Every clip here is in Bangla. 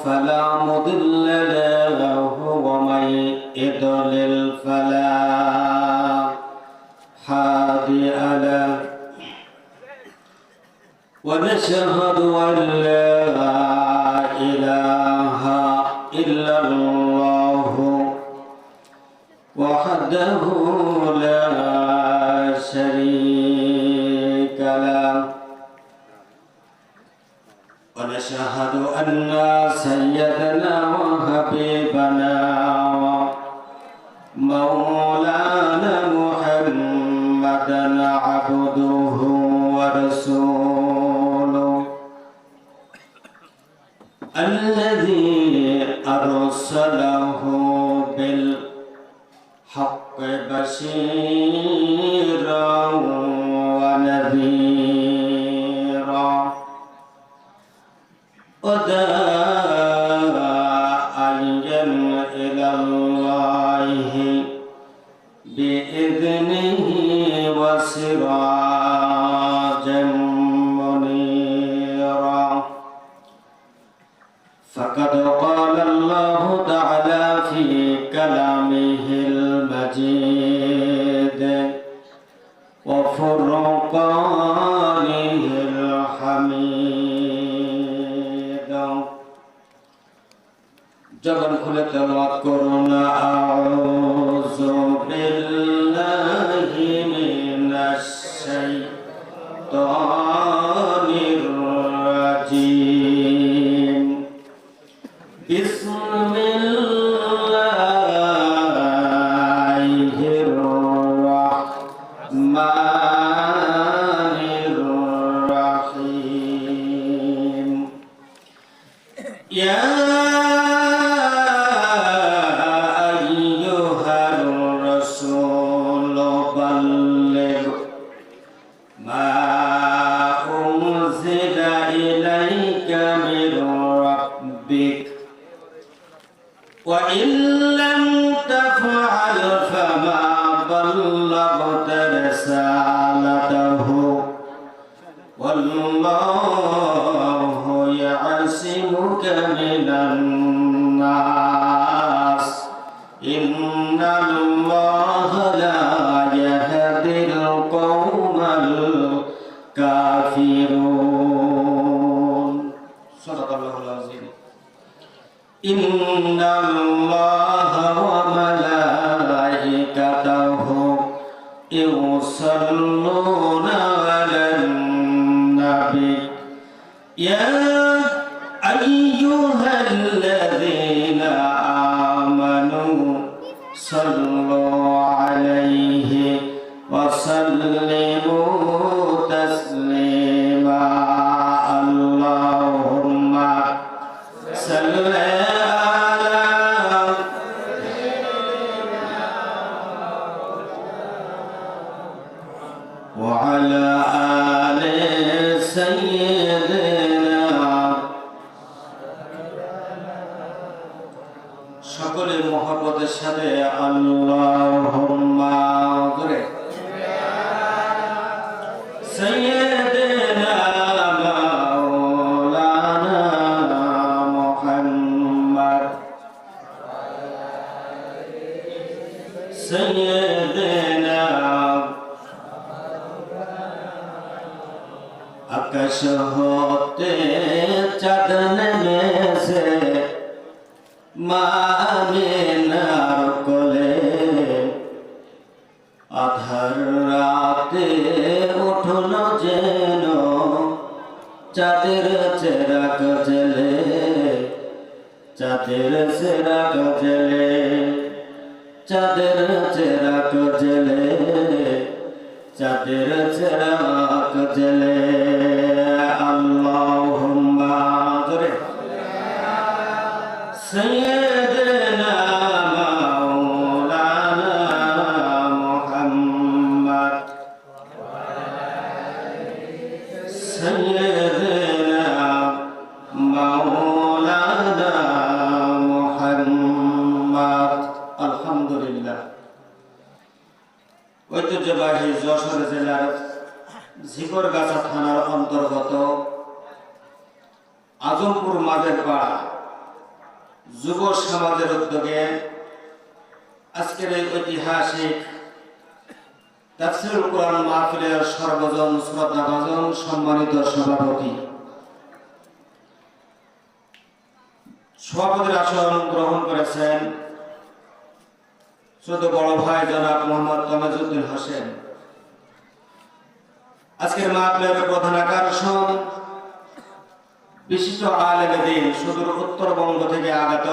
فلا مضل له ومن يضلل فلا هادي له ونشهد أن لا إله إلا الله وحده لا شريك له ونشهد أن سيدنا وحبيبنا مولانا محمدا عبده ورسوله الذي أرسله بالحق بشيرا ونذيرا وداعيا إلى الله بإذنه وسراجا منيرا فقد قال الله تعالى في كلامه المجيد وفرقانه الحميد জবান খুলে তেলাওয়াত করুন আউযু বিল্লাহি মিনাশ শাইতানির রাজিম বিসমিল্লাহির রাহমানির রাহিম ইয়া وإن لم تفعل فما بلغت رسالته والله يعصمك من الناس إن الله لا يهدي القوم الكافرون صدق الله العظيم إن الله وملائكته يصلون على النبي يا أيها الذين آمنوا صلوا عليه وسلموا تسليما اللهم صل وعلى آل سيدنا সকলে মহব্বতের সাথে আল্লাহুম্মা সাইয়্যিদিনা মাওলানা মুহাম্মদ সাইয়্যিদিনা আকাশ হতে চাঁদ নেমেছে মা আমিনার কোলে আধার রাতে উঠল যেন চাঁদের চেরাগ জেলে চাঁদের চেরাগ জেলে চাঁদের চেরাগ জেলে চাঁদের চেরাগ জেলে আল্লাহুম্মা সাইয়্যিদিনা মাওলানা মুহাম্মদ সাইয়্যিদিনা মাওলানা মুহাম্মদ আলহামদুলিল্লাহ ঐতিহ্যবাহী যশোর জেলার ঝিকরগাছা থানার অন্তর্গত আজমপুর মাঝের পাড়া যুব সমাজের উদ্যোগে আজকের এই ঐতিহাসিক তাফসীরুল কোরআন মাহফিলের সর্বজন শ্রদ্ধাভাজন সম্মানিত সভাপতির আসন গ্রহণ করেছেন ছোট বড় ভাই জনাব মোহাম্মদ তমেজউদ্দিন হোসেন। আজকের মাহফিলের প্রধান আকর্ষণ বিশিষ্ট আলেমে দ্বীন সুদূর উত্তরবঙ্গ থেকে আগত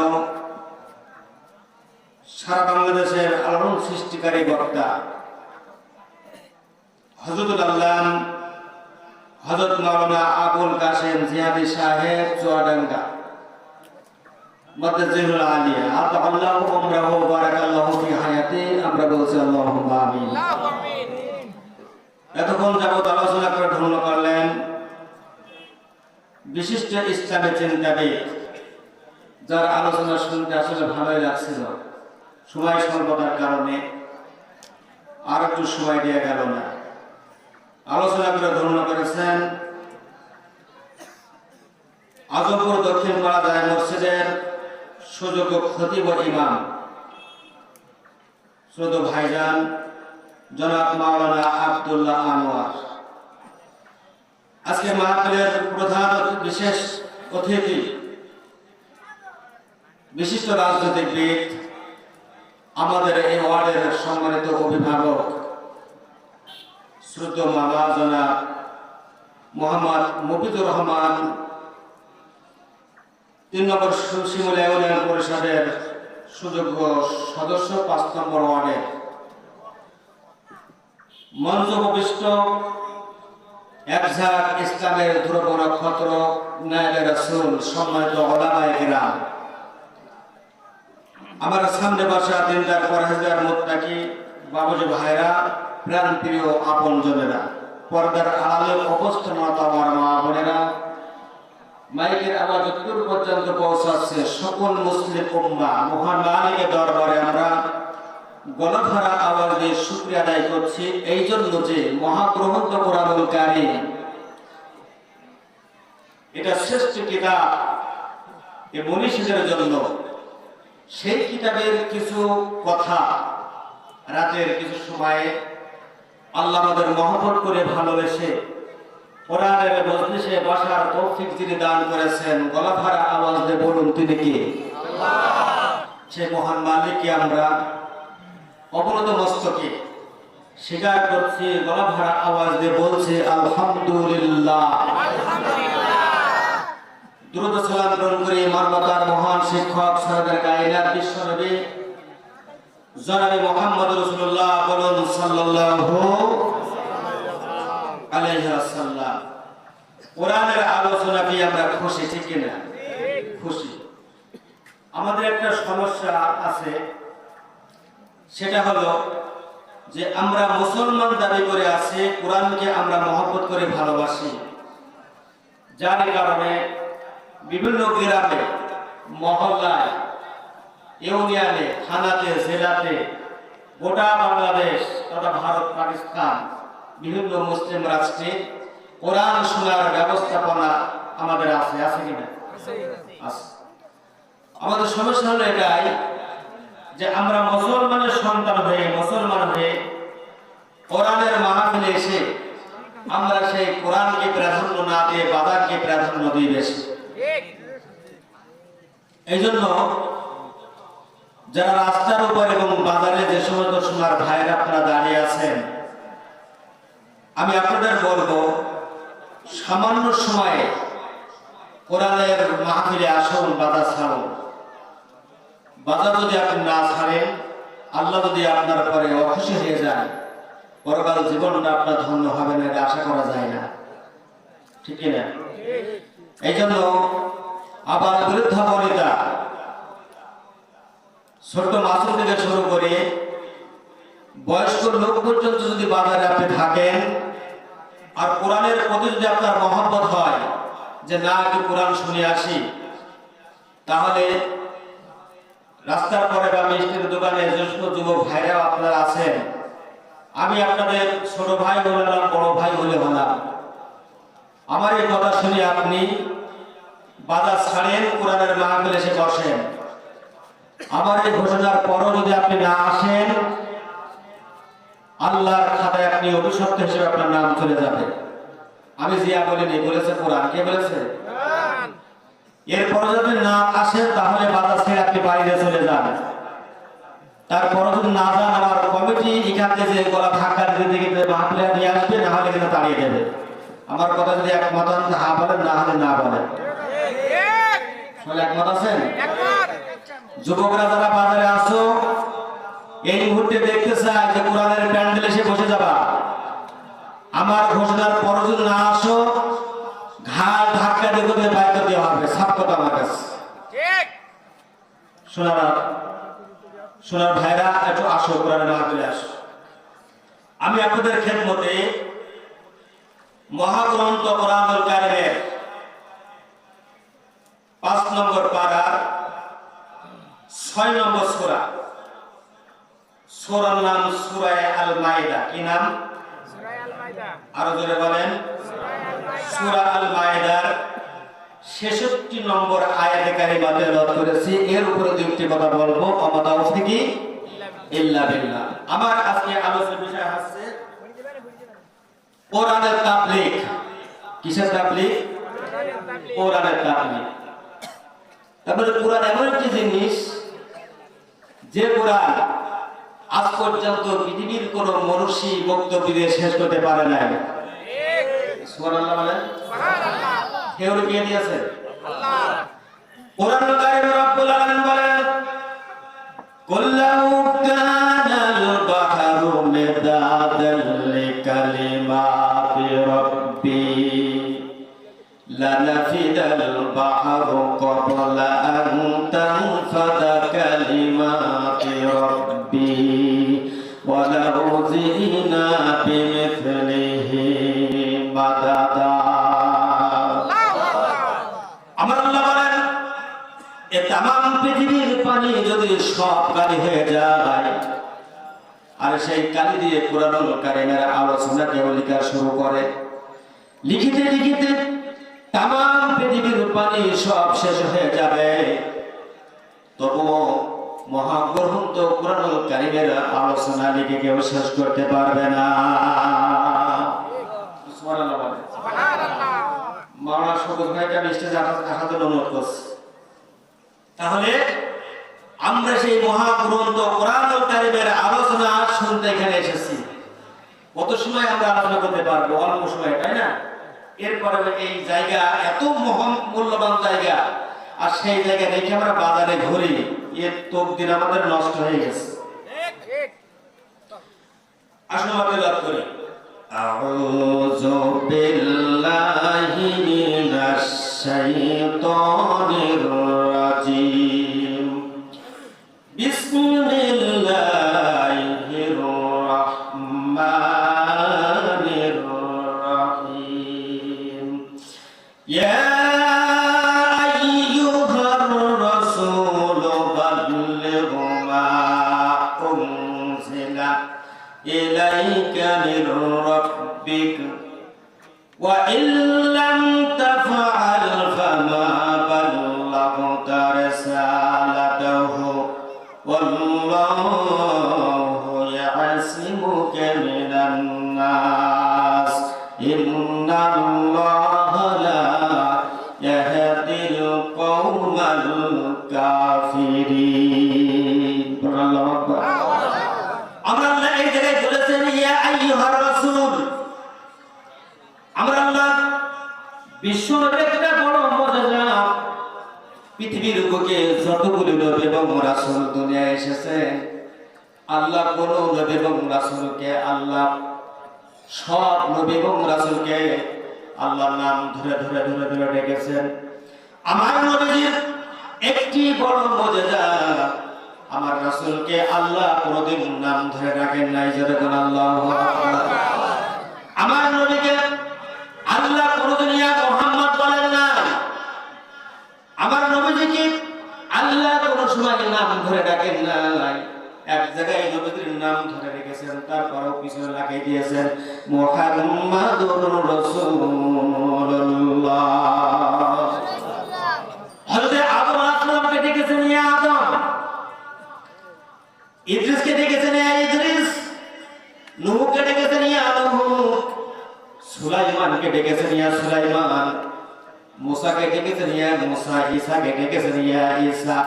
সারা বাংলাদেশের আলোড়ন সৃষ্টিকারী বক্তা হযরতুল আল্লাম হযরত মাওলানা আবুল কাসেম জিহাদি সাহেব চুয়াডাঙ্গা মাদ্রাসাতুল আলিয়া আতাল্লাহু উমরাহু বারাকাল্লাহু ফি হায়াতি। আমরা বলছি আল্লাহুম্মা আমিন। এতক্ষণ যাবত আলোচনা করে ধন্য করলেন বিশিষ্ট ইসলামী চিন্তাবিদ, যার আলোচনা শুনতে আসলে ভালোই লাগছিল। সময় স্বল্পতার কারণে আর একটু সময় দেওয়া গেল না। আলোচনা করে ধন্য করেছেন আজমপুর দক্ষিণ পাড়া জামে মসজিদের সুযোগ্য খতিব ইমাম ছোট ভাইজান জনাব মাওলানা আব্দুল্লাহ আনোয়ার। আজকে মাহফিলের প্রধান বিশেষ অতিথি বিশিষ্ট রাজনীতিবিদ, আমাদের এই ওয়ার্ডের সম্মানিত অভিভাবক শ্রদ্ধেয় মামা জনাব মোহাম্মদ মুফিদুর রহমান, 3 নম্বর শিমুলিয়া ইউনিয়ন পরিষদের সুযোগ্য সদস্য, 5 নম্বর ওয়ার্ডের মঞ্চ উপবিষ্ট একঝাঁক ইসলামের ধ্রুব নক্ষত্র নায়েবে রাসূল সম্মানিত উলামায়ে কিরাম, আমার সামনে বসা দিনদার পরহেজগার মুত্তাকি বাবুজি ভাইরা, প্রাণ প্রিয় আপনজনেরা, পর্দার আড়ালে অবস্থানরত আমার মা বোনেরা, মাইকের আওয়াজ যতদূর পর্যন্ত পৌঁছাচ্ছে সকল মুসলিম উম্মাহ মহান মালিকের দরবারে আমরা গলাভরা আওয়াজ দিয়ে শুকরিয়া আদায় করছি এই জন্য যে মহাগ্রন্থ কোরআনুল কারীম এটা শ্রেষ্ঠ কিতাব এই মনীষীদের জন্য। সেই কিতাবের কিছু কথা রাতের কিছু সময়ে আল্লাহ আমাদের মহব্বত করে ভালোবেসে কোরআনের মজলিসে বসার তৌফিক যিনি দান করেছেন, গলাভরা আওয়াজ দিয়ে বলুন তিনি কে? আল্লাহ। সেই মহান মালিককে আমরা অবনত মস্তকে স্বীকার করছি, গলাভরা আওয়াজ দিয়ে বলছে আলহামদুলিল্লাহ। দুরূদ সালাম গ্রহণ করে মানবতার মহান শিক্ষক সরদার কায়নাত বিশ্বনবী জনাবে মুহাম্মদ রাসূলুল্লাহ বলুন সাল্লাল্লাহু আলাইহি ওয়াসাল্লাম। কোরআনের আলোচনা পেয়ে আমরা খুশি, ঠিক কিনা? খুশি। আমাদের একটা সমস্যা আছে, সেটা হলো যে আমরা মুসলমান দাবি করে আছি, কোরআনকে আমরা মহব্বত করে ভালোবাসি, যার কারণে বিভিন্ন গ্রামে মহল্লায় ইউনিয়নে থানাতে জেলাতে গোটা বাংলাদেশ তথা ভারত পাকিস্তান বিভিন্ন মুসলিম রাষ্ট্রে কোরআন শোনার ব্যবস্থাপনা আমাদের আছে, আছে কিনা? আছে। আমাদের সমস্যা হলো এটাই যে আমরা মুসলমানের সন্তান হয়ে মুসলমান হয়ে কোরআনের মাহফিলে এসে আমরা সেই কোরআনকে প্রাধান্য না দিয়ে বাজারকে প্রাধান্য দিই বেশি। এই জন্য যারা রাস্তার উপর এবং বাজারে যে সমস্ত সোনার ভাইয়েরা আপনারা দাঁড়িয়ে আছেন, আমি আপনাদের বলবো সামান্য সময়ে কোরআনের মাহফিলে আসুন, বাজার ছাড়ুন। বাজার যদি আপনি না ছাড়েন, আল্লাহ যদি আপনার পরে অখুশি হয়ে যায়, পরকাল জীবনটা আপনার ধন্য হবে না, এটা আশা করা যায় না, ঠিক না? এই জন্য আবার বৃদ্ধ বনিতা ছোট মাসুম থেকে শুরু করে বয়স্ক লোক পর্যন্ত যদি বাজারে আপনি থাকেন আর কোরআনের প্রতি যদি আপনার মহব্বত হয় যে না একটু কোরআন শুনে আসি, তাহলে রাস্তার পরে বা মিষ্টির দোকানে জ্যেষ্ঠ যুবক ভাইরাও আপনারা আছেন, আমি আপনাদের ছোট ভাই হলাম, বড় ভাই হলে হলাম, আমার এই কথা শুনে আপনি বাজার ছাড়েন, কোরআনের মাহফিলে এসে বসেন। আমার এই ঘোষণার পরও যদি আপনি না আসেন, আল্লাহর খাতায় আপনি অভিশপ্ত হিসেবে আপনার নাম চলে যাবে। আমি জিয়া বলিনি, বলেছে কোরআন। কে বলেছে? এরপরে যদি না আসেন তাহলে বাজার ছেড়ে আপনি বাইরে চলে যান। তারপরে যদি না যান, আমার কমিটি এখান থেকে যে গলা ধাক্কা দিতে দিতে মাহফিলে নিয়ে আসবে, না হলে কিন্তু তাড়িয়ে দেবে। আমার কথা যদি একমত হন হা বলেন, না হলে না বলেন। একমত আছেন? যুবকরা যারা বাজারে আসো, এই মুহূর্তে দেখতে চাই যে কোরআনের প্যান্ডেলে এসে বসে যাবা। আমার ঘোষণার পর যদি না আসো, ঘাড় ধাক্কা দিয়ে তোদের বাইরে দেওয়া হবে। সাপ কথা আমার কাছে। সোনার ভাইরা, একটু আসো, কোরআনের মাহফিলে আসো। আমি আপনাদের খেদমতে মহাগ্রন্থ কোরআনুল কারীমের 5 নম্বর পারার 6 নম্বর সূরা, সূরার নাম সূরা আল মাইদা। কি নাম? আরো জোরে বলেন। সূরা আল মাইদার 66 নম্বর আয়াতে কারিমা তেলাওয়াত করেছি। এর উপরে দুটি কথা বলবো। ওয়া তাওফিকি ইল্লা বিল্লাহ। আমার আজকে আলোচনার বিষয় হচ্ছে কোরআনের তাবলীগ। কিসের তাবলীগ? কোরআনের তাবলীগ। তারপরে কোরআন এমন একটি জিনিস, যে কোরআন আজ পর্যন্ত পৃথিবীর কোন মনীষী বক্তব্য দিয়ে শেষ করতে পারে নাই। সুবহানাল্লাহ বলেন। সুবহানাল্লাহ। কেউ কে দিয়েছে? আল্লাহ। কোরআনুল কারীম রব্বুল আলামিন বলেন, কুল্লাউ কানাল বাহরু মিদাদান লিকালিমাতি রাব্বি লানাফিদাল বাহরু ক্বাবলা আন তানফাদা কালিমাতি রাব্বি ওয়ালাউ জিনা বিমিথলিহি মাদাদা। আমার আল্লাহ বলেন, এই তামাম পৃথিবীর পানি যদি সব কালি হয়ে যায়, আর সেই কালি দিয়ে কোরআনুল কারীমের আলোচনা কেউ লেখা শুরু করে, লিখিতে লিখিতে তামাম পৃথিবীর পানি সব শেষ হয়ে যাবে, তবুও মহাগ্রন্থ কোরআনুল কারীমের আলোচনা লিখে কেউ শেষ করতে পারবে না। সুবহানাল্লাহ বলেন। সুবহানাল্লাহ। মাওলানা সবুজ ভাইকে আমি স্টেজে আসার জন্য অনুরোধ করছি। তাহলে আমরা সেই মহাগ্রন্থ কোরআনুল কারীমের আলোচনা শুনতে এখানে এসেছি। কত সময় আমরা আলোচনা করতে পারবো? অল্প সময়, তাই না? এরপরে এই জায়গা এত মূল্যবান জায়গা, আর সেই জায়গা রেখে আমরা বাজারে ঘুরি, এর তকদির আমাদের নষ্ট হয়ে গেছে। আসুন আমরা লাভ করি। আউযু বিল্লাহি মিনাশ শাইতানির রাজিম। বিসমিল্লাহির রাহমানির রাহিম। ইয়া আইয়ুহার রাসূল বাল্লিগ মা উনজিলা ইলাইকা মির রাব্বিক ওয়া ইল্লাম তাফআল ফামা বাল্লাগতা রিসালাতাহু ওয়াল্লাহু ইয়াসিমুকা মিনান নাস ইন্নাল্লাহা লা ইয়াহদিল কওমাল কাফিরিন। আল্লাহু আকবার। আমরা আল্লাহ এই জায়গায় বলেছেন, ইয়া আইয়ুহার রাসূল। আমরা আল্লাহ বিশ্বনবীর একটা বড় মুজিজা, পৃথিবীর বুকে যতগুলো নবী এবং রাসূল দুনিয়ায় এসেছে, আল্লাহ কোন নবী এবং রাসূলকে, আল্লাহ সব নবী এবং রাসূলকে আল্লাহর নাম ধরে ধরে ধরে ধরে ডেকেছেন। আমার নবীর একটি বড় মুজিজা, আমার রাসূলকে আল্লাহ কোনদিন নাম ধরে রাখেন নাই। যখন আল্লাহু আকবার। আমার নবীকে আল্লাহ কোনদিন ইয়া মুহাম্মদ বলেন না। আমার নবীকে আল্লাহ কোন সময় নাম ধরে ডাকেন নাই। এক জায়গায় নবীর নাম ধরে রেখেছেন, তারপরেও পিছনে লাগিয়ে দিয়েছেন মুহাম্মাদুর রাসূলুল্লাহ। হযরত আদম আলাইহিস সালামকে ডেকেছেন, ইয়া আদম। সুলাইমানকে ডেকেছেন ইয়া সুলাইমান, মুসাকে ডেকেছেন ইয়া মুসা, ঈসাকে ডেকেছেন ইয়া ঈসা,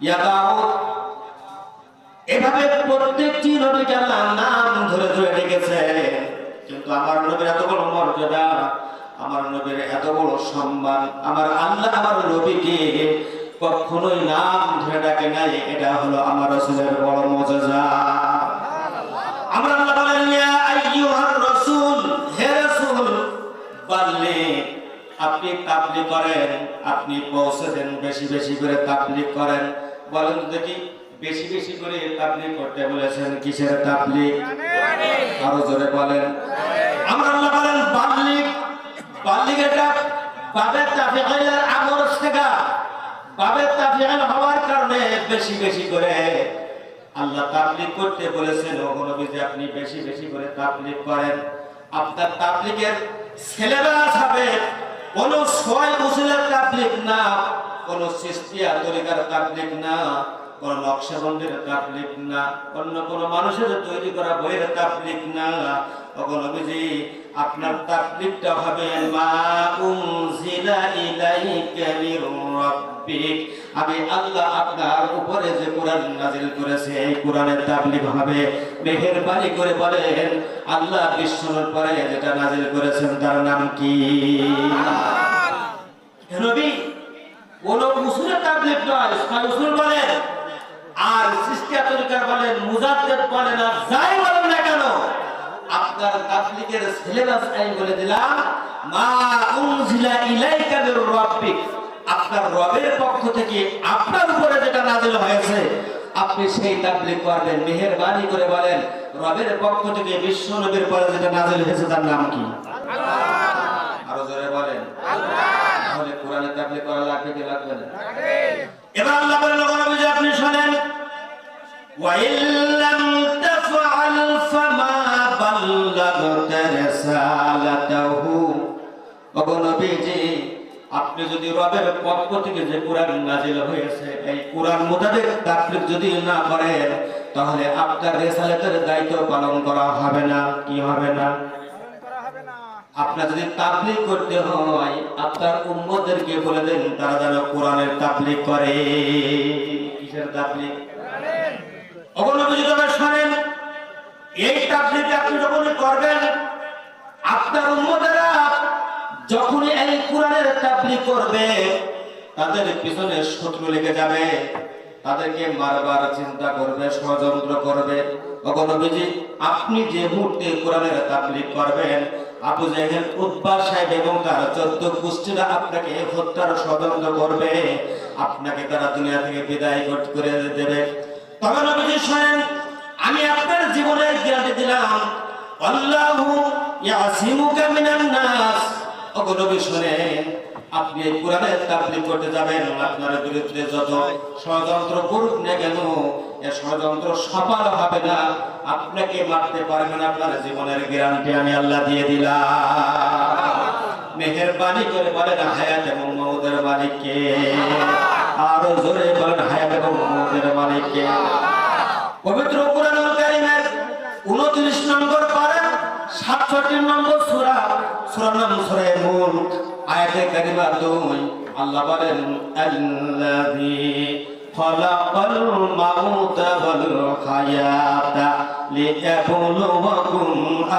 ইয়া দাউদ। এভাবে প্রত্যেকটি নবীকে আল্লাহ নাম ধরে ধরে ডেকেছে। কিন্তু আমার নবীর এত বড় মর্যাদা, আমার নবীর এত বড় সম্মান, আমার আল্লাহ আমার নবীকে কখনোই নাম ধরে ডাকে নাই। এটা হলো আমার রাসূলের বড় মুজিজা। আমরা আল্লাহ বলেন ইয়া আইয়ুহার রাসূল, হে রাসূল বাল্লিগ, আপনি তাবলীগ করেন, আপনি পৌঁছে দেন, বেশি বেশি করে তাবলীগ করেন। বলেন দেখি বেশি বেশি করে তাবলীগ করতে বলেছেন, কিসের তাবলীগ? আরো জোরে বলেন। আমরা আল্লাহ বলেন বাল্লিগ, বাল্লিগ এটা বাবের তাফঈলের আমর থেকে, বাবের তাফঈল হওয়ার কারণে বেশি বেশি করে আল্লাহ তাবলীগ করতে বলেছেন। ও নবী যে আপনি বেশি বেশি করে তাবলীগ করেন। আপনার তাবলীগের সিলেবাস হবে কোন ছয় উসুলের তাবলীগ না, কোন চিশতিয়া তরিকার তাবলীগ না, কোন নকশবন্দির তাবলীগ না, অন্য কোন মানুষের তৈরি করা বইয়ের তাবলীগ না। ওগো নবীজি আপনার তাবলীগটা হবে মা উনজিলা ইলাইকা মির রাব্বিক, আমি আল্লাহ আপনার উপরে যে কোরআন নাযিল করেছে এই কোরআনের তাবলীগ হবে। মেহেরবানি করে বলেন আল্লাহ বিশ্বনূর পরে যেটা নাযিল করেছেন তার নাম কি? নবী কোন উসুলের তাবলীগ নয়, ছয় উসুল বলেন আর চিশতিয়া তরিকা বলেন, মুজাদ্দিদ বলেন, আর যাই বলেন না কেন আপনার তাবলীগের সিলেবাস আমি বলে দিলাম মা উনজিলা ইলাইকা মির রাব্বিক, আপনার রবের পক্ষ থেকে আপনার উপরে যেটা নাযিল হয়েছে আপনি সেই তাবলীগ করবেন। মেহেরবানি করে বলেন রবের পক্ষ থেকে বিশ্ব নবীর পরে যেটা নাযিল হয়েছে তার নাম কি? আল্লাহ। আরো জোরে বলেন আল্লাহ। তাহলে কোরআনের তাবলীগ করা লাগবে কি লাগবে না? এবার আল্লাহ বলেন নবী আপনি শুনেন ওয়া ইল্লাম তাফআল ফামা বাল্লাগতা রিসালাতাহু। ওগো নবীজি আপনি যদি রবের পক্ষ থেকে যে কোরআন নাযিল হয়েছে এই কোরআন মোতাবেক তাবলীগ যদি না করেন তাহলে আপনার রিসালাতের দায়িত্ব পালন করা হবে না। কি হবে না? আপনার যদি তাবলীগ করতে হয় আপনার উম্মতদেরকে বলে দেন তারা যেন কোরআনের তাবলীগ করে। কিসের তাবলীগ? ওগো নবী যদি শুনেন এই তাবলীগ আপনি যখনই করবেন আপনার উম্মতেরা যখনই এই কোরআনের তাবলীগ করবে তাদের পিছনে শত্রু লেগে যাবে, তাদেরকে মারবার চিন্তা করবে, ষড়যন্ত্র করবে। ওগো নবীজি আপনি যে মুহূর্তে কোরআনের তাবলীগ করবেন আবু জেহেল, উতবা সাহেব এবং তার 14 গোষ্ঠীরা আপনাকে হত্যার ষড়যন্ত্র করবে, আপনাকে তারা দুনিয়া থেকে বিদায় করে দেবে। তবে নবীজি শুনেন আমি আপনার জীবনের গ্যারান্টি দিলাম আল্লাহু ইয়াসিমুকা মিনান নাস। ওগো নবী শুনেন আপনি এই কোরআনের তাবলীগ করতে যাবেন আপনার বিরুদ্ধে যত ষড়যন্ত্র করুক না কেন এই ষড়যন্ত্র সফল হবে না, আপনাকে মারতে পারবে না। আপনার জীবনের গ্যারান্টি আমি আল্লাহ দিয়ে দিলাম। মেহেরবানি করে বলেন হায়াত এবং মওতের মালিক কে? আরো জোরে বলেন হায়াত এবং মওতের মালিক কে? পবিত্র কোরআনুল কারীমের 29 নম্বর পারা 67 নম্বর সূরা, সূরার নাম সূরা মুলক, আয়াতে কারিমা 2 আল্লাহ বলেন আল্লাযী খালাকাল মাউতা ওয়াল হায়াতা লিয়াবলুয়াকুম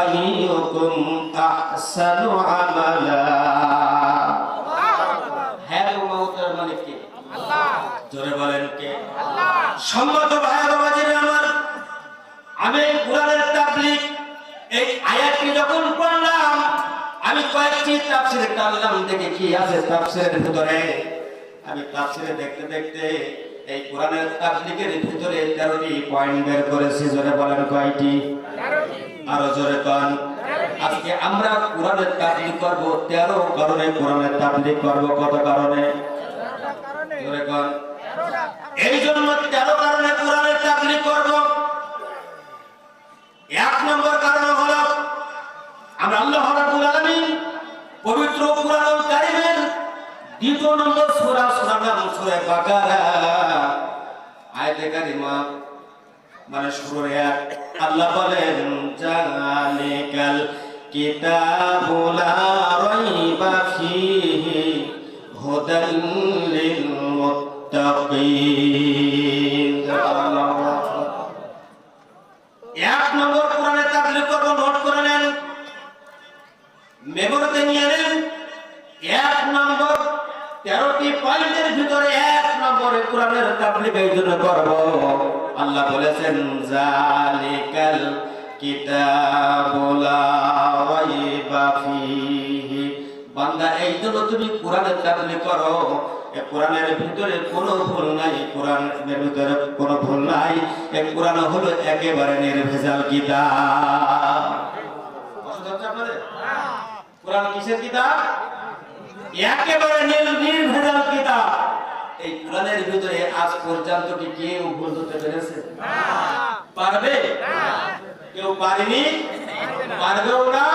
আইয়ুকুম আহসানু আমালা। হায়াত ও মওতের মালিক কে? আল্লাহ। জোরে বলেন কে? আল্লাহ। সম্মানিত ভাই বাবাজিরা আমার, আমি কোরআনের তাবলীগ এই আয়াতটি যখন পড়লাম আমি কয়েকটি তাফসীরে টানলাম দেখি কি আছে তাফসীরের ভিতরে। আমি তাফসীরে দেখতে দেখতে এই কোরআনের তাবলীগের ভিতরে 13টি পয়েন্ট বের করেছি। জোরে বলেন কয়টি? 13টি। আরো জোরে কোন? আজকে আমরা কোরআনের তাবলীগ করব 13 কারণে কোরআনের তাবলীগ করব। কত কারণে? 13টা কারণে। জোরে কোন? 13টা। এই জন্য 13 কারণে কোরআনের তাবলীগ করব। এক নম্বর কারণ হলো আমরা আল্লাহ রাব্বুল আলামিন পবিত্র কোরআনুল কারীমের 2 নম্বর সূরা, সূরার নাম সূরা বাকারা, আয়াতে কারিমা মানে শুরুর আয়াত। আল্লাহ বলেন জালিকাল কিতাবু লা রাইবা ফীহি হুদাল লিল মুত্তাকিন। এক নম্বর কোরআনের তাফসীর করব, নোট করে নেন, মেমোরিতে নিয়ে নেন। এক নম্বর 13টি পয়েন্টের ভিতরে এক নম্বরে কোরআনের তাফসীর এই জন্য করব, আল্লাহ বলেছেন জালিকাল কিতাবু লা রাইবা ফীহি। বান্দা এই জন্য তুমি কোরআনের তাফসীর করো, এই কোরআনের ভিতরে কোনো ভুল নাই, কোরআনের ভিতরে কোনো ভুল নাই। এই কোরআন হলো একেবারে নির্ভেজাল কিতাব। কোরআন কিসের কিতাব? একেবারে নির্ভেজাল কিতাব। এই কোরআনের ভিতরে আজ পর্যন্ত কি কেউ ভুল ধরতে পেরেছে? পারবে? কেউ পারেনি, পারবেও না।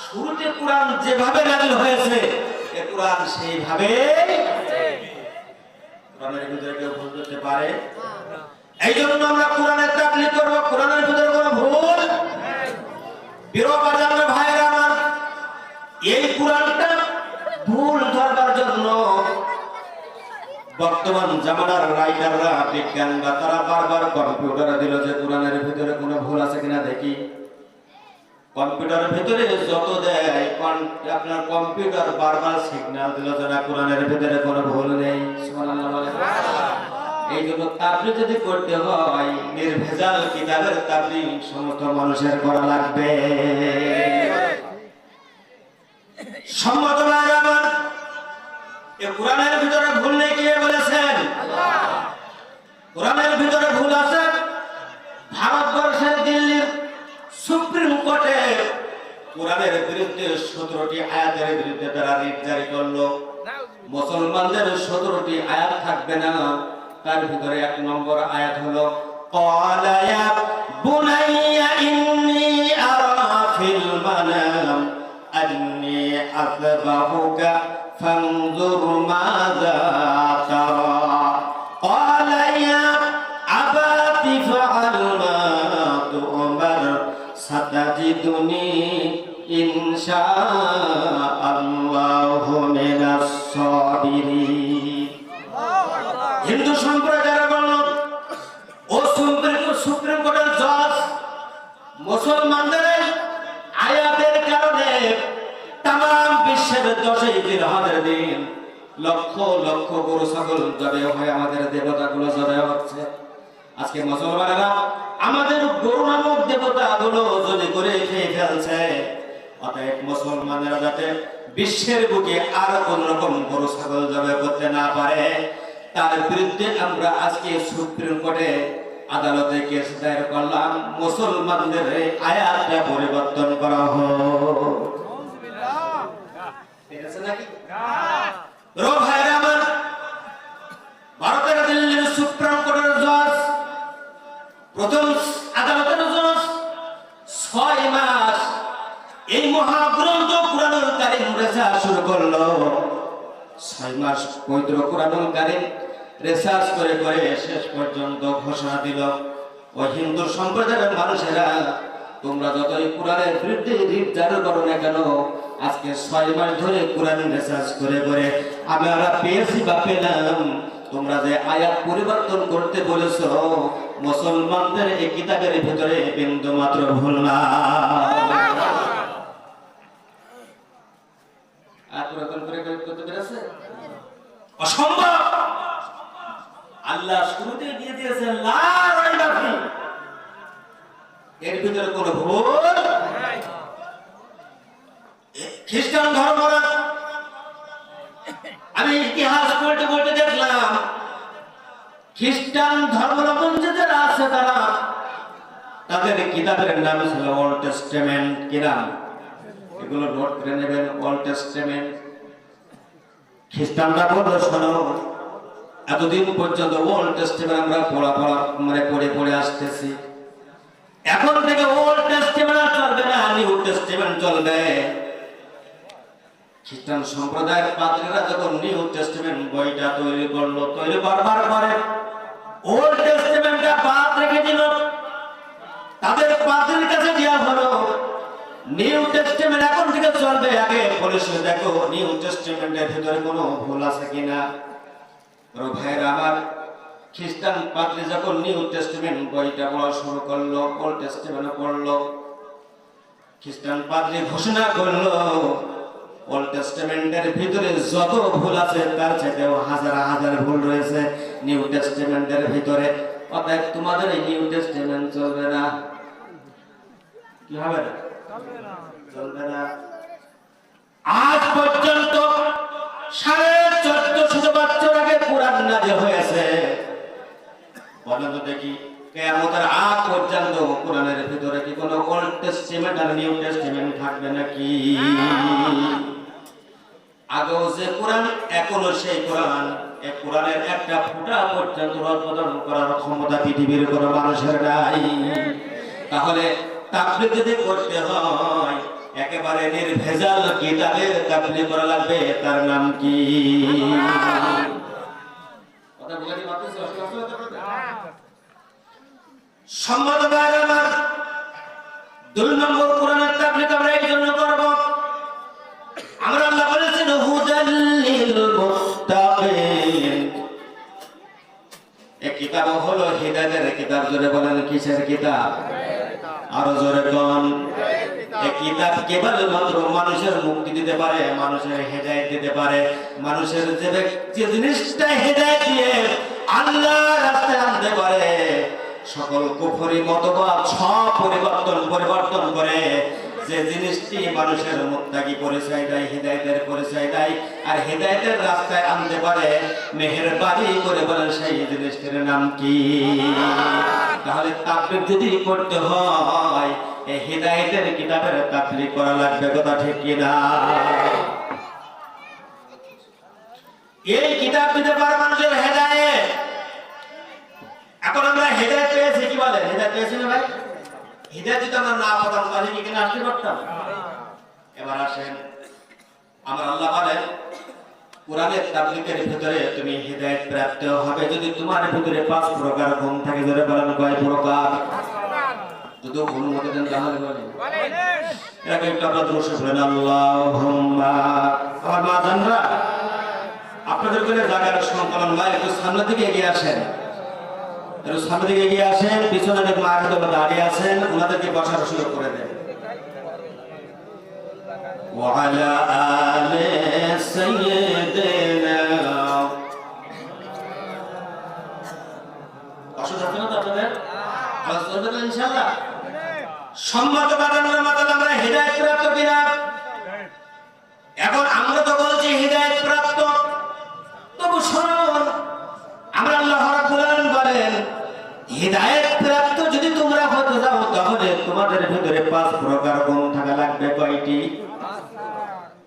শুরুতে কোরআন যেভাবে নাযিল হয়েছে এই কোরআন সেইভাবে, কোরআনের ভিতরে কেউ ভুল ধরতে পারে? এই জন্য আমরা কোরআনের তাফসীর করব, কোরআনের ভিতরে কোনো ভুল। প্রিয় বাজার ভাইরা আমার, এই কোরআনটা ভুল ধরবার জন্য বর্তমান জামানার রাইটাররা, বিজ্ঞানীরা তারা বারবার কম্পিউটারে দিল যে কোরআনের ভিতরে কোনো ভুল আছে কিনা দেখি। কম্পিউটারের ভিতরে যত দেয় আপনার কম্পিউটার বারবার সিগন্যাল দিল যে না কোরআনের ভিতরে কোনো ভুল নেই। সুবহানাল্লাহ বলেন। এই জন্য তাফসীর যদি করতে হয় নির্ভেজাল কিতাবের তাফসীর সমস্ত মানুষের করা লাগবে। সম্মত ভাইরা আমার, এই কোরআনের ভিতরে ভুল নেই কে বলেছেন? আল্লাহ। কোরআনের ভিতরে ভুল আছে। ভারতবর্ষের দিল্লির সুপ্রিম কোর্টে কোরআনের বিরুদ্ধে 17টি আয়াতের বিরুদ্ধে তারা রিট জারি করলো। মুসলমানদের 17টি আয়াত থাকবে না, তার ভিতরে এক নম্বর আয়াত হলো ক্বালা ইয়া বুনাইয়া ইন্নী আরা ফিল মানাম আন্নী আযবাহুকা ফানজুর মাযা তারা ক্বালা ইয়া আবাতি ফাআল মা তু'মার সাতাজিদুনি ইনশাআল্লাহু মিনাস সাবিরিন। হিন্দু সম্প্রদায়ের বলল ও সুপ্রিম কোর্টের জজ, মুসলমানদের আয়াতের কারণে তাম বিশ্বের 10ই জিলহজের দিন লক্ষ লক্ষ গরু ছাগল জবে হয়ে আমাদের দেবতাগুলো জবে হচ্ছে। আজকে মুসলমানেরা আমাদের গরু নামক দেবতাগুলো জবে করে খেয়ে ফেলছে। অতএব মুসলমানেরা যাতে বিশ্বের বুকে আর কোন রকম গরু ছাগল জবে করতে না পারে তার বিরুদ্ধে আমরা আজকে সুপ্রিম কোর্টে আদালতে কেস দায়ের করলাম, মুসলমানদের আয়াতটা পরিবর্তন করা হোক। ঠিক আছে নাকি? ভাইরা আমার, ভারতের দিল্লির সুপ্রিম কোর্টের জজ, প্রথম আদালতের জজ 6 মাস এই মহাগ্রন্থ কুরআনুল কারীম রিসার্চ শুরু করলো। 6 মাস পবিত্র কুরআনুল কারীম রিসার্চ করে করে শেষ পর্যন্ত ঘোষণা দিল, ও হিন্দু সম্প্রদায়ের মানুষেরা তোমরা যতই কোরআনের বিরুদ্ধে রিট জারি করো না কেন, আজকে 6 মাস ধরে কোরআন রিসার্চ করে করে আমরা পেয়েছি বা পেলাম তোমরা যে আয়াত পরিবর্তন করতে বলেছো মুসলমানদের এই কিতাবের ভিতরে বিন্দু মাত্র ভুল না। আয়াত পরিবর্তন করে করতে পেরেছে? অসম্ভব। আল্লাহ শুরুতে দিয়ে দিয়েছেন লা রাইবা ফি, এর ভিতরে কোনো ভুল নাই। খ্রিস্টান ধর্মরা, আমি ইতিহাস পড়তে পড়তে দেখলাম খ্রিস্টান ধর্মাবলম্বী যারা আছে তারা তাদের কিতাবের নাম ছিল ওল্ড টেস্টামেন্ট। কি নাম? এগুলো নোট করে নেবেন। Old testament. খ্রিস্টানরা বলল শোনো, এতদিন পর্যন্ত ওল্ড টেস্টামেন্ট আমরা পড়ে আসতেছি, এখন থেকে ওল্ড টেস্টামেন্ট চলবে না, নিউ টেস্টামেন্ট চলবে। খ্রিস্টান সম্প্রদায়ের পাদ্রীরা যখন নিউ টেস্টামেন্ট বইটা তৈরি করলো, তৈরি করবার পরে ওল্ড টেস্টামেন্টটা বাদ রেখে দিল। তাদের পাদ্রীর কাছে দেওয়া হলো নিউ টেস্টামেন্ট এখন থেকে চলবে, আগে পরিষ্কার দেখো নিউ টেস্টামেন্টের ভিতরে কোনো ভুল আছে কিনা। ভাইয়েরা আমার, খ্রিস্টান পাদ্রী যখন নিউ টেস্টামেন্ট বইটা পড়া শুরু করলো, ওল্ড টেস্টামেন্ট পড়লো, খ্রিস্টান পাদ্রী ঘোষণা করলো ওল্ড টেস্টামেন্টের ভিতরে যত ভুল আছে তার চাইতেও হাজার হাজার ভুল রয়েছে নিউ টেস্টামেন্টের ভিতরে। অতএব তোমাদের এই নিউ টেস্টামেন্ট চলবে না। কি হবে না? চলবে না। আজ পর্যন্ত 1450 বছর আগে কোরআন নাযিল হয়েছে। বলেন তো দেখি, কিয়ামতের আগ পর্যন্ত কোরআনের ভিতরে কি কোনো ওল্ড টেস্টামেন্ট আর নিউ টেস্টামেন্ট থাকবে নাকি? আগেও যে কোরআন, এখনো সেই কোরআন। এই কোরআনের একটা ফোঁটা পর্যন্ত রদবদল করার ক্ষমতা পৃথিবীর কোনো মানুষের নাই। তাহলে তাবলীগ যদি করতে হয়, একেবারে নির্ভেজাল কিতাবের তাবলীগ করা লাগবে। তার নাম কি? কথা বলে মাত্র সম্মত ভাই আমার, 2 নম্বর কোরআনের তাবলীগ আমরা এই জন্য করব, আমরা আল্লাহ বলেছেন হুদাল লিল মুত্তাকিন। এই কিতাব হলো হিদায়াতের কিতাব। জোরে বলেন কিসের কিতাব? আরো জোরে বলেন। এই কিতাব কেবলমাত্র মানুষের মুক্তি দিতে পারে, মানুষের হেদায়েত দিতে পারে। মানুষের যে জিনিসটা হেদায়েত দিয়ে আল্লাহর রাস্তায় আনতে পারে, সকল কুফরি মতবাদ সব পরিবর্তন করে যে জিনিসটি মানুষের মুত্তাকি পরিচয় দেয়, হেদায়েতের পরিচয় দেয়, আর হেদায়েতের রাস্তায় আনতে পারে, মেহেরবানি করে বলেন সেই জিনিসটির নাম কি? তাহলে তাবলীগ যদি করতে হয়, এই হেদায়েতের কিতাবের তাবলীগ করা লাগবে। কথা ঠিক কি না? এই কিতাব দিতে পারে মানুষের হেদায়েত। এখন আমরা হেদায়েত পেয়েছি, কি বলেন? হেদায়েত পেয়েছি না ভাই? হেদায়েত যদি আমরা না পেতাম তাহলে কি এখানে আসতে পারতাম? এবার আসেন, আমার আল্লাহ বলেন কোরআনের তাবলীগের ভিতরে তুমি হেদায়েত প্রাপ্ত হবে যদি তোমার ভিতরে 5 প্রকার গুণ থাকে। ধরে বলেন কয় প্রকার? যদি অনুমতি দেন তাহলে বলেন। এর একটা আমরা দোষ বলেন আল্লাহুম্মা। আমার মা জানরা, আপনাদের জন্য জায়গার সংকলন ভাই একটু সামনে দিকে এগিয়ে আসেন, একটু সামনে দিকে এগিয়ে আসেন। পিছনে অনেক মা দাঁড়িয়ে আছেন, ওনাদেরকে বসার সুযোগ করে দেন। وعلى آل سيدنا অসুবিধা হবে না তো আপনাদের? চলবে তো ইনশাআল্লাহ। সম্মত বাদানের মাতাল আমরা হেদায়েত প্রাপ্ত কিনা? এখন আমরা তো বলছি হেদায়েত প্রাপ্ত, তবু শুনুন, আমরা আল্লাহ রাব্বুল আলামিন বলেন হেদায়েত প্রাপ্ত যদি তোমরা হতে যাও তাহলে তোমাদের ভিতরে 5 প্রকার গুণ থাকা লাগবে। কয়টি?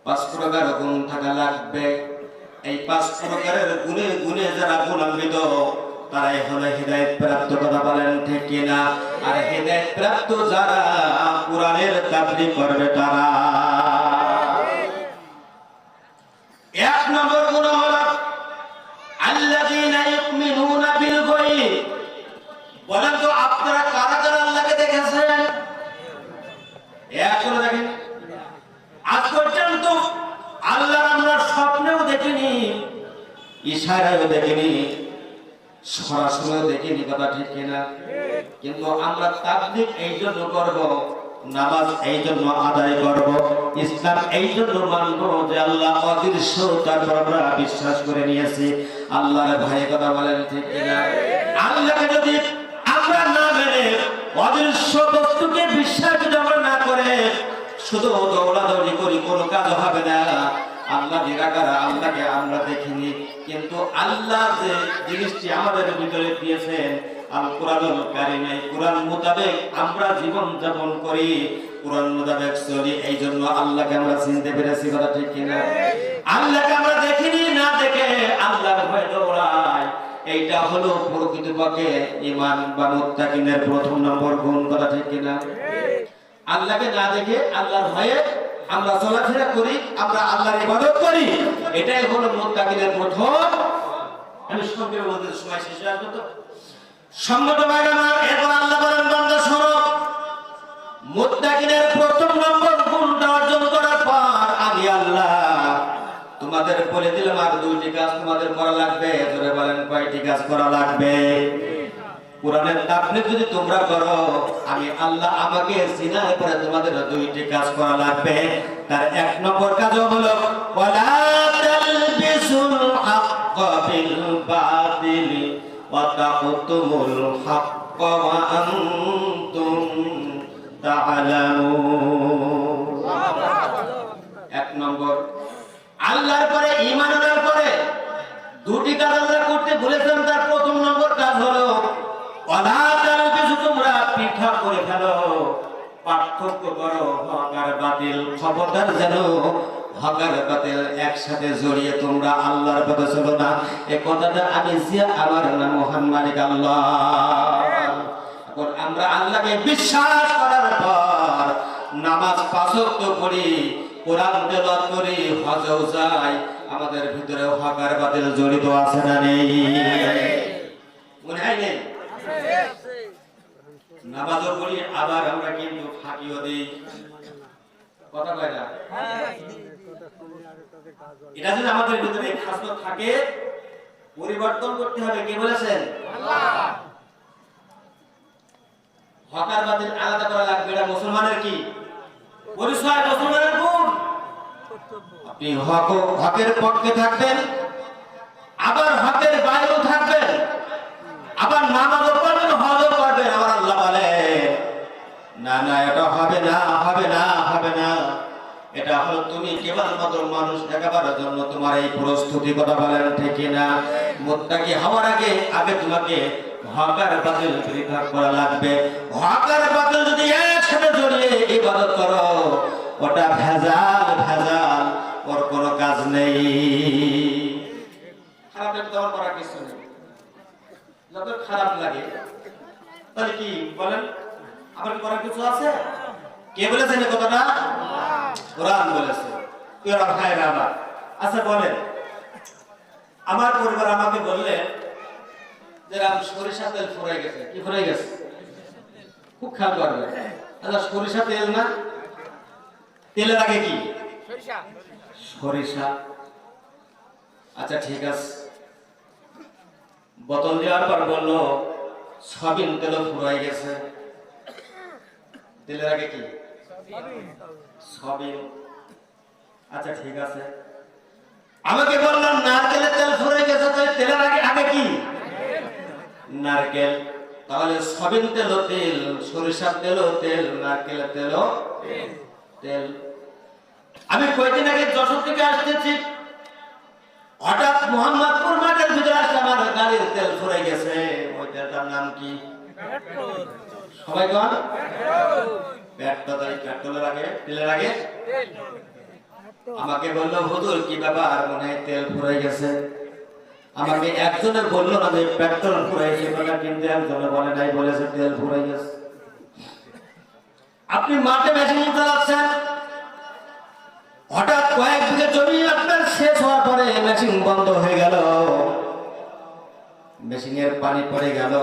5 প্রকার গুণ থাকা লাগবে। এই 5 প্রকারের গুণে গুণে যারা গুণান্বিত তারাই হলো হেদায়েত প্রাপ্ত। কথা বলেন ঠিক কিনা? আর হেদায়েত প্রাপ্ত যারা কোরআনের তাবলীগ করবে তারা। 1 নম্বর গুণ হলো আল্লাযীনা ইউমিনুনা বিল গায়ব। বলেন তো আপনারা কারা কারা আল্লাহকে দেখেছেন? এক করে দেখেন। আজ পর্যন্ত আল্লাহ আমরা স্বপ্নেও দেখিনি, ইশারায়ও দেখিনি, সরাসরিও দেখিনি। কথা ঠিক কিনা? কিন্তু আমরা তাবলীগ এই জন্য করব, নামাজ এই জন্য আদায় করব, ইসলাম এই জন্য মানব যে আল্লাহ অদৃশ্য, তারপর আমরা বিশ্বাস করে নিয়েছি। আল্লাহর ভয়ে কথা বলেন ঠিক কিনা? আল্লাহকে যদি আমরা না মেনে অদৃশ্য বস্তুকে বিশ্বাস যদি আমরা না করে শুধু দৌড়াদৌড়ি করি, কোনো কাজ হবে না। আল্লাহ নিরাকার, আল্লাহকে আমরা দেখিনি, কিন্তু আল্লাহ যে জিনিসটি আমাদের ভিতরে দিয়েছেন আল কোরআনুল কারীম, এই কোরআন মোতাবেক আমরা জীবন যাপন করি, কোরআন মোতাবেক চলি। এই জন্য আল্লাহকে আমরা চিনতে পেরেছি। কথা ঠিক কিনা? আল্লাহকে আমরা দেখিনি, না দেখে আল্লাহর ভয়ে দৌড়াই। এইটা হলো প্রকৃতপক্ষে ঈমান বা মুত্তাকিনের 1 নম্বর গুণ। কথা ঠিক কিনা? আল্লাহকে না দেখে আল্লাহর ভয়ে আমরা চলাফেরা করি, আমরা আল্লাহর ইবাদত করি, এটাই হলো মুত্তাকিনের 1। আমি সঙ্গে বলতে সময় শেষ হয়ে আসবে তো। সম্মত ভাই আমার, এরপর আল্লাহ বলেন বান্দা শোনো, মুত্তাকিনের 1 নম্বর তোমাদের বলে দিলাম আর দুইটি কাজ তোমাদের করা লাগবে। জোরে বলেন কয়টি কাজ করা লাগবে? কোরআনের তাফসীর যদি তোমরা করো, আমি আল্লাহ আমাকে সিনায় পরে তোমাদের দুইটি কাজ করা লাগবে। তার এক নম্বর কাজ হলো ওয়ালা তালবিসুল হাক্কা বিল বাতিল ওয়া তাকতুমুল হাক্কা ওয়া আনতুম তা'লামুন। এক নম্বর, আল্লাহর পরে ঈমান আনার পরে দুটি কাজ আল্লাহ করতে বলেছেন। তার প্রথম নম্বর কাজ হলো ওয়ালা তালবিসু, তোমরা পৃথক করে ফেলো, পার্থক্য করো হক আর বাতিল। খবরদার যেন হক আর বাতিল একসাথে জড়িয়ে তোমরা আল্লাহর পথে চলো না। এই কথাটা আমি জিয়া আমার নাম মহান মালিক আল্লাহ। এখন আমরা আল্লাহকে বিশ্বাস করার পর নামাজ পাঁচ ওয়াক্ত পড়ি, কোরআন তেলাওয়াত করি, হজও যাই, আমাদের ভিতরে হক আর বাতিল জড়িত আছে না নেই? মনে হয় নেই? নামাজও পড়ি, আবার আমরা কিন্তু ফাঁকিও দিই। কথা কয় না? এটা যদি আমাদের ভিতরে খাসলত থাকে, পরিবর্তন করতে হবে। কে বলেছেন? আল্লাহ। হক আর বাতিল আলাদা করা লাগবে। এটা মুসলমানের কি পরিচয়, মুসলমানের গুণ। আপনি হকের পক্ষে থাকবেন, আবার হকের বাইরেও থাকবেন, আবার নামাজও পড়বেন, হজও করবেন। আমার আল্লাহ বলে না না, এটা হবে না, হবে না, হবে না। এটা হলো তুমি কেবলমাত্র মানুষ দেখাবার জন্য তোমার এই প্রস্তুতি। কথা বলেন ঠিক না? মুত্তাকি হওয়ার আগে তোমাকে হক আর বাতিল পৃথক করা লাগবে। হক আর বাতিল যদি একসাথে জড়িয়ে ইবাদত করো, ওটা ভেজাল, ভেজাল, ওর কোনো কাজ নেই। খারাপের তো করার কিছু নেই। যত খারাপ লাগে তাহলে কি বলেন, আমার করার কিছু আছে? কে বলেছেন এই কথাটা? কোরআন বলেছে। তোরা ভাইরা আমার, আচ্ছা বলেন, আমার পরিবার আমাকে বললেন যে রাম সরিষা তেল ফুরাই গেছে। কি ফুরাই গেছে? খুব খেয়াল করবে। আচ্ছা সরিষা তেল না, তেলের আগে কি? সরিষা। আচ্ছা ঠিক আছে। বোতল দেওয়ার পর বললো সয়াবিন তেল ফুরাই গেছে। তেলের আগে কি? সয়াবিন। আচ্ছা ঠিক আছে। আমাকে বললাম নারকেলের তেল ফুরাই গেছে, তাহলে তেলের আগে আগে কি? নারকেল। তাহলে সয়াবিন তেল তেল, সরিষার তেল তেল, নারকেলের তেল তেল। আমি কয়েকদিন আগে যশোর থেকে আসতেছি, হঠাৎ মোহাম্মদপুর মাঠের ভিতরে আসলে আমার গাড়ির তেল ফুরাই গেছে। ওই তেলটার নাম কি? সবাই কন পেট্রোল। পেট্রোলের আগে, তেলের আগে। আমাকে বললো হুজুর কি ব্যাপার, মনে হয় তেল ফুরাই গেছে। আমাকে একজনে বললো না যে পেট্রোল ফুরাইছে, কিন্তু একজনে বলে নাই, বলেছে তেল ফুরাই গেছে। আপনি মাঠে মেশিন চালাচ্ছেন, হঠাৎ কয়েক বিঘা জমি আপনার শেষ হওয়ার পরে মেশিন বন্ধ হয়ে গেল, মেশিনের পানি পড়ে গেল,